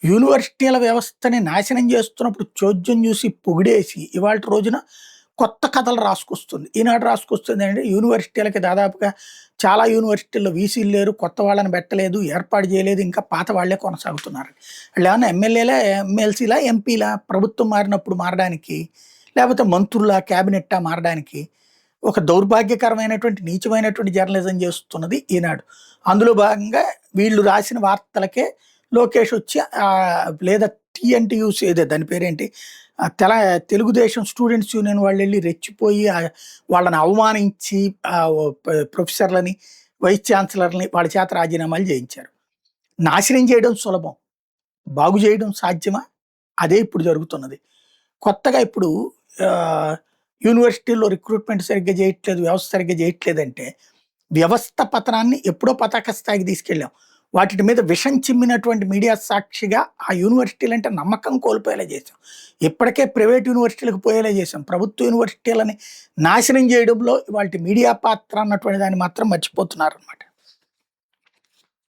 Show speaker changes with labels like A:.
A: యూనివర్సిటీల వ్యవస్థని నాశనం చేస్తున్నప్పుడు చోద్యం చూసి పొగిడేసి ఇవాల్టి రోజున కొత్త కథలు రాసుకొస్తుంది. ఈనాడు రాసుకొస్తుంది అంటే యూనివర్సిటీలకి దాదాపుగా చాలా యూనివర్సిటీల్లో వీసీలు లేరు, కొత్త వాళ్ళని పెట్టలేదు, ఏర్పాటు చేయలేదు, ఇంకా పాత వాళ్ళే కొనసాగుతున్నారు. ఆళ్ళేమన్నా ఎమ్మెల్యేలా, ఎమ్మెల్సీలా, ఎంపీలా ప్రభుత్వం మారినప్పుడు మారడానికి, లేకపోతే మంత్రులా, క్యాబినెట్టా మారడానికి? ఒక దౌర్భాగ్యకరమైనటువంటి, నీచమైనటువంటి జర్నలిజం చేస్తున్నది ఈనాడు. అందులో భాగంగా వీళ్ళు రాసిన వార్తలకే లోకేష్ వచ్చి లేదా టీఎన్టీయూసీ ఏదో దాని పేరేంటి? తెలుగుదేశం స్టూడెంట్స్ యూనియన్ వాళ్ళెళ్ళి రెచ్చిపోయి వాళ్ళని అవమానించి ప్రొఫెసర్‌లని, వైస్ ఛాన్సలర్‌లని వాళ్ళ చేత రాజీనామాలు చేయించారు. నాశనం చేయడం సులభం. బాగు చేయడం సాధ్యమా? అదే ఇప్పుడు జరుగుతున్నది. కొత్తగా ఇప్పుడు యూనివర్సిటీల్లో రిక్రూట్‌మెంట్ సరిగ్గా చేయట్లేదు, వ్యవస్థ సరిగ్గా చేయట్లేదంటే, వ్యవస్థ పతనాన్ని ఎప్పుడో పతాక స్థాయికి తీసుకెళ్ళాం. వాటిటి మీద విషం చిమ్మినటువంటి మీడియా సాక్షిగా ఆ యూనివర్సిటీలంటే నమ్మకం కోల్పోయేలా చేశాం. ఇప్పటికే ప్రైవేట్ యూనివర్సిటీలకు పోయేలా చేశాం. ప్రభుత్వ యూనివర్సిటీలని నాశనం చేయడంలో వాటి మీడియా పాత్ర అన్నటువంటి దాన్ని మాత్రం మర్చిపోతున్నారనమాట.